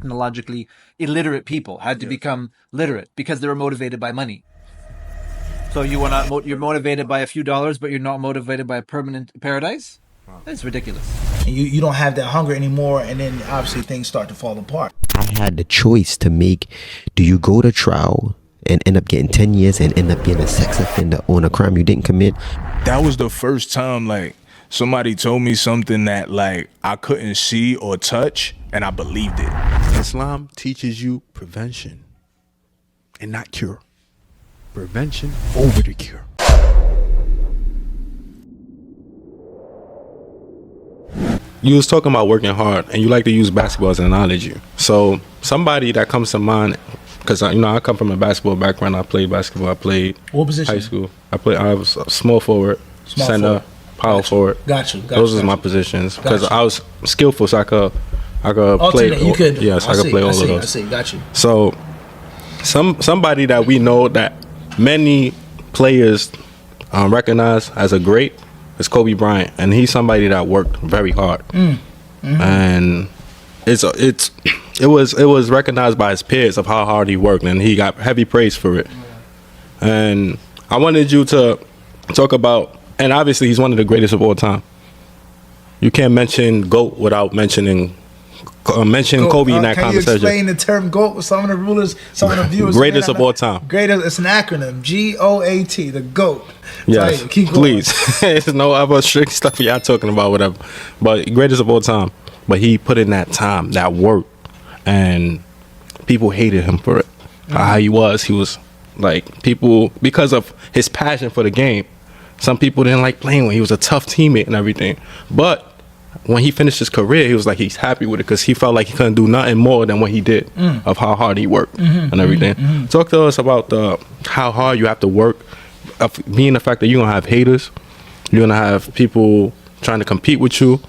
technologically illiterate people had to become literate because they were motivated by money. So you're motivated by a few dollars, but you're not motivated by a permanent paradise? That's ridiculous. And you don't have that hunger anymore, and then obviously things start to fall apart. I had the choice to make. Do you go to trial and end up getting 10 years and end up being a sex offender on a crime you didn't commit? That was the first time, like, somebody told me something that, like, I couldn't see or touch, and I believed it. Islam teaches you prevention and not cure. Prevention over the cure. You was talking about working hard, and you like to use basketball as an analogy. So somebody that comes to mind, because I come from a basketball background. I played basketball. I played What position? high school. I was a small forward, center, power forward. Got you. Those was my positions because I was skillful, so I could play. You could. Yes, I could play all of those. I see. Got you. So somebody that we know that many players recognize as a great is Kobe Bryant, and he's somebody that worked very hard, and it was recognized by his peers of how hard he worked, and he got heavy praise for it. And I wanted you to talk about, and obviously he's one of the greatest of all time. You can't mention GOAT without mentioning Kobe in that Can conversation. you explain the term GOAT with some of the rulers, some of the viewers? Greatest of all time. Greatest. It's an acronym. GOAT. The GOAT. Yes, Keep going. please. There's no other strict stuff y'all talking about, whatever. But greatest of all time. But he put in that time, that work, and people hated him for it. How he was like, people, because of his passion for the game. Some people didn't like playing when he was a tough teammate and everything. But when he finished his career, he was like, he's happy with it because he felt like he couldn't do nothing more than what he did of how hard he worked and everything. Talk to us about how hard you have to work, being the fact that you're going to have haters, you're going to have people trying to compete with you.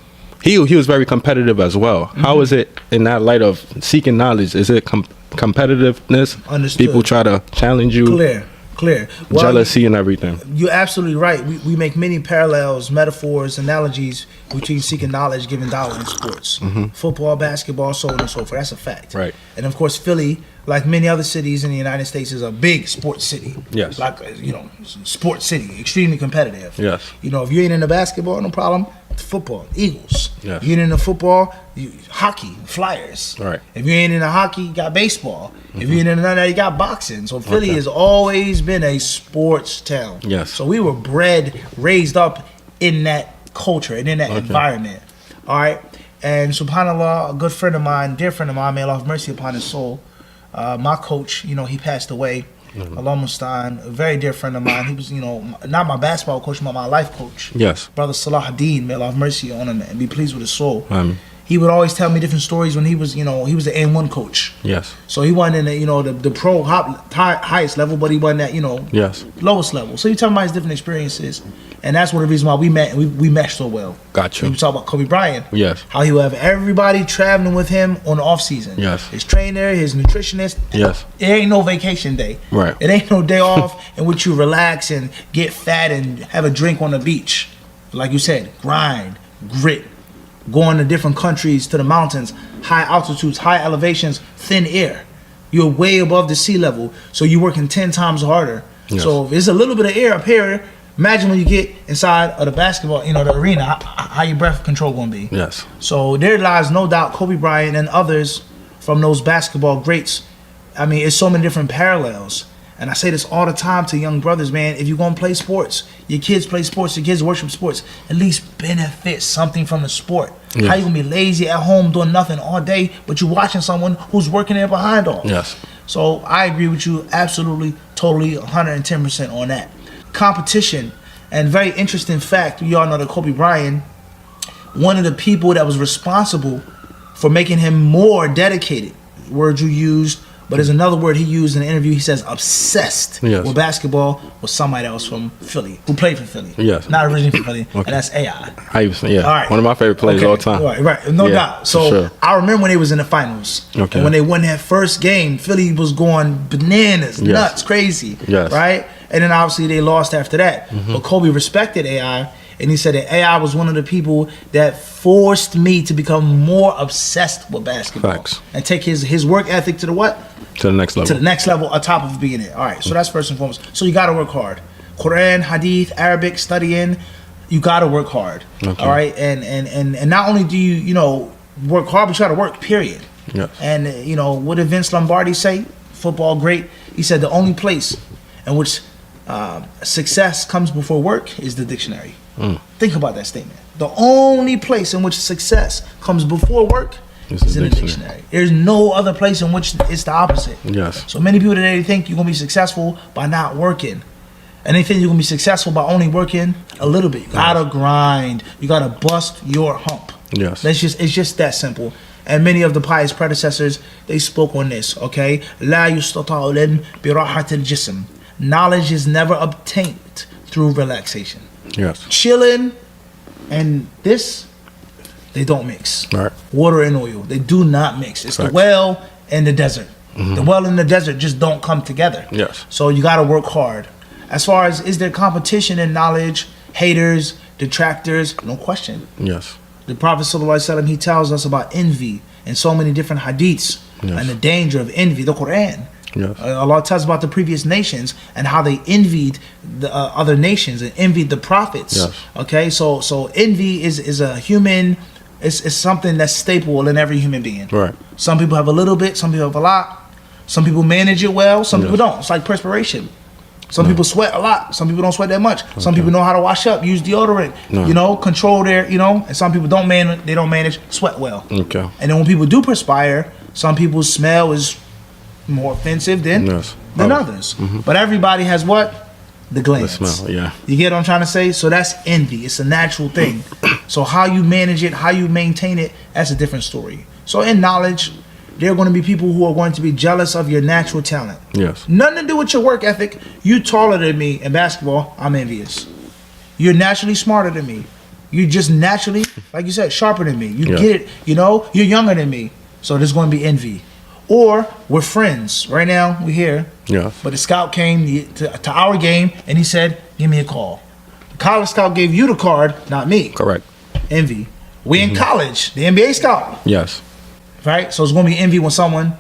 He was very competitive as well. How is it in that light of seeking knowledge? Is it competitiveness? Understood. People try to challenge you? Clear. Well, jealousy and everything. You're absolutely right. We make many parallels, metaphors, analogies between seeking knowledge, giving dollar in sports. Football, basketball, so on and so forth. That's a fact. Right. And of course, Philly, like many other cities in the United States, is a big sports city. Yes. Like, sports city, extremely competitive. Yes. If you ain't into basketball, no problem. Football, Eagles. Yes. If you ain't into football, hockey, Flyers. Right. If you ain't into hockey, you got baseball. If you ain't into none of that, you got boxing. So Philly has always been a sports town. Yes. So we were raised up in that culture and in that environment. All right. And subhanAllah, a good friend of mine, dear friend of mine, may Allah have mercy upon his soul. My coach, he passed away. Allah Mustaan, a very dear friend of mine. He was, not my basketball coach, but my life coach. Yes. Brother Salahuddin, may Allah have mercy on him and be pleased with his soul. He would always tell me different stories when he was, he was the N1 coach. Yes. So he wasn't in the pro highest level, but he wasn't at, yes, lowest level. So he talking about his different experiences. And that's one of the reasons why we met, and we meshed so well. Gotcha. We talk about Kobe Bryant. Yes. How he would have everybody traveling with him on the off season. Yes. His trainer, his nutritionist. Yes. It ain't no vacation day. Right. It ain't no day off in which you relax and get fat and have a drink on the beach. Like you said, grind, grit, going to different countries, to the mountains, high altitudes, high elevations, thin air. You're way above the sea level, so you're working 10 times harder. Yes. So if there's a little bit of air up here, imagine when you get inside of the basketball, the arena, how your breath control gonna be. Yes. So there lies no doubt Kobe Bryant and others from those basketball greats. I mean, it's so many different parallels. And I say this all the time to young brothers, man. If you're gonna play sports, your kids play sports, your kids worship sports, at least benefit something from the sport. Yes. How you gonna be lazy at home doing nothing all day, but you're watching someone who's working there behind all. Yes. So I agree with you absolutely, totally, 110% on that. Competition, and very interesting fact, we all know that Kobe Bryant, one of the people that was responsible for making him more dedicated, word you used, but there's another word he used in the interview. He says obsessed with basketball was somebody else from Philly, who played for Philly. Yes. Not originally from Philly, and that's AI. Yeah. All right. One of my favorite players of all time. Right. No doubt. So sure. I remember when they was in the finals. Okay. And when they won that first game, Philly was going bananas, nuts, crazy. Yes. Right? And then obviously they lost after that. But Kobe respected AI, And he said that AI was one of the people that forced me to become more obsessed with basketball. Facts. And take his work ethic to the what? To the next level. To the next level on top of being it. All right, so that's first and foremost. So you got to work hard. Quran, Hadith, Arabic, studying, you got to work hard. Okay. All right, and not only do you work hard, but you got to work, period. Yes. And what did Vince Lombardi say? Football great. He said the only place in which success comes before work is the dictionary. Think about that statement. The only place in which success comes before work is in the dictionary. There's no other place in which it's the opposite. Yes. So many people today think you're gonna be successful by not working. And they think you're gonna be successful by only working a little bit. You gotta grind. You gotta bust your hump. Yes. It's just that simple. And many of the pious predecessors, they spoke on this, okay? لا يستطاع العلم براحة الجسم. Knowledge is never obtained through relaxation. Yes. Chilling and this, they don't mix. Right. Water and oil, they do not mix. It's Facts. the well and the desert. The well and the desert just don't come together. Yes. So you gotta work hard. As far as, is there competition in knowledge, haters, detractors? No question. Yes. The Prophet ﷺ, he tells us about envy in so many different hadiths. Yes. And the danger of envy, the Quran. Yes. Allah tells about the previous nations and how they envied the other nations and envied the prophets. Yes. Okay, so envy is a human, it's something that's staple in every human being. Right. Some people have a little bit, some people have a lot. Some people manage it well, some people Yes. don't. It's like perspiration. Some people sweat a lot. Some people don't sweat that much. Some people know how to wash up, use deodorant, control their, and some people don't manage, sweat well. Okay. And then when people do perspire, some people's smell is more offensive than Yes. others. But everybody has what? The glands. The smell, yeah. You get what I'm trying to say? So that's envy. It's a natural thing. So how you manage it, how you maintain it, that's a different story. So in knowledge, there are going to be people who are going to be jealous of your natural talent. Yes. Nothing to do with your work ethic. You taller than me in basketball, I'm envious. You're naturally smarter than me. You're just naturally, like you said, sharper than me. You get it, you're younger than me. So there's going to be envy. Or we're friends. Right now, we're here. Yeah. But the scout came to our game and he said, give me a call. The college scout gave you the card, not me. Correct. Envy. We in college, the NBA scout. Yes. Right? So it's going to be envy when someone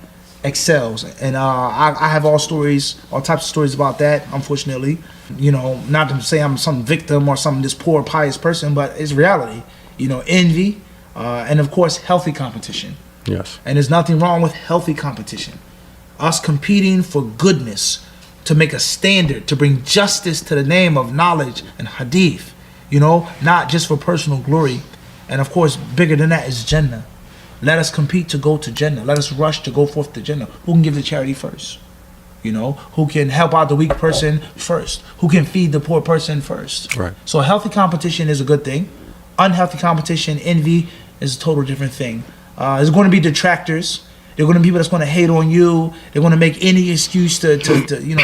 excels. And I have all types of stories about that, unfortunately. Not to say I'm some victim or some this poor, pious person, but it's reality. Envy, and of course, healthy competition. Yes. And there's nothing wrong with healthy competition. Us competing for goodness, to make a standard, to bring justice to the name of knowledge and hadith. Not just for personal glory. And of course, bigger than that is Jannah. Let us compete to go to Jannah. Let us rush to go forth to Jannah. Who can give the charity first? Who can help out the weak person first? Who can feed the poor person first? Right. So healthy competition is a good thing. Unhealthy competition, envy, is a total different thing. There's going to be detractors. There are going to be people that's going to hate on you. They're going to make any excuse to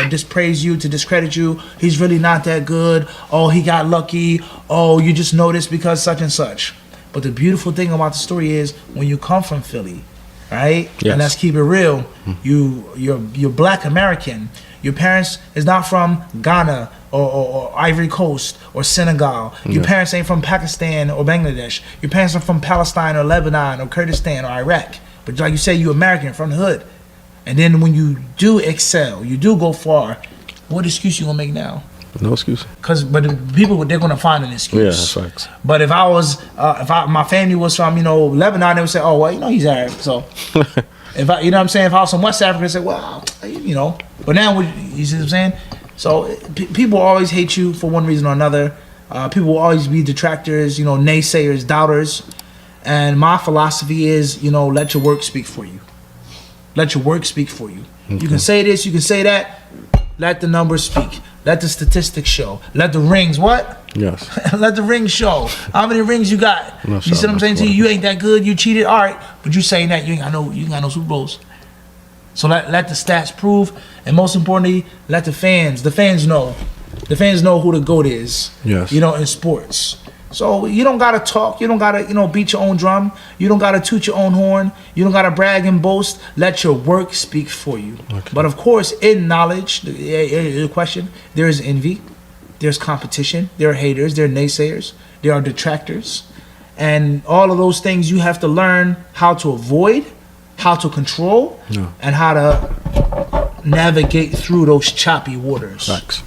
dispraise you, to discredit you. He's really not that good. Oh, he got lucky. Oh, you just know this because such and such. But the beautiful thing about the story is when you come from Philly, right? Yes. And let's keep it real. You're Black American. Your parents is not from Ghana or Ivory Coast or Senegal. Your parents ain't from Pakistan or Bangladesh. Your parents are from Palestine or Lebanon or Kurdistan or Iraq. But like you say, you're American from the hood. And then when you do excel, you do go far, what excuse you gonna make now? No excuse. But the people, they're gonna find an excuse. Yeah, that's facts. But if my family was from Lebanon, they would say, oh well, he's Arab. So if I if I was from West Africa, they say, well, But now you see what I'm saying? So people always hate you for one reason or another. People will always be detractors, naysayers, doubters. And my philosophy is, let your work speak for you. Let your work speak for you. Okay. You can say this, you can say that. Let the numbers speak. Let the statistics show. Let the rings, what? Yes. Let the rings show. How many rings you got? No, you see what I'm saying to you? You ain't that good. You cheated. All right. But you saying that you ain't got no Super Bowls. So let the stats prove. And most importantly, let the fans know. The fans know who the GOAT is. Yes. In sports. So you don't gotta talk. You don't gotta beat your own drum. You don't gotta toot your own horn. You don't gotta brag and boast. Let your work speak for you. Okay. But of course, in knowledge, the question, there is envy, there's competition, there are haters, there are naysayers. there are detractors, and all of those things you have to learn how to avoid, how to control, and how to navigate through those choppy waters. Facts.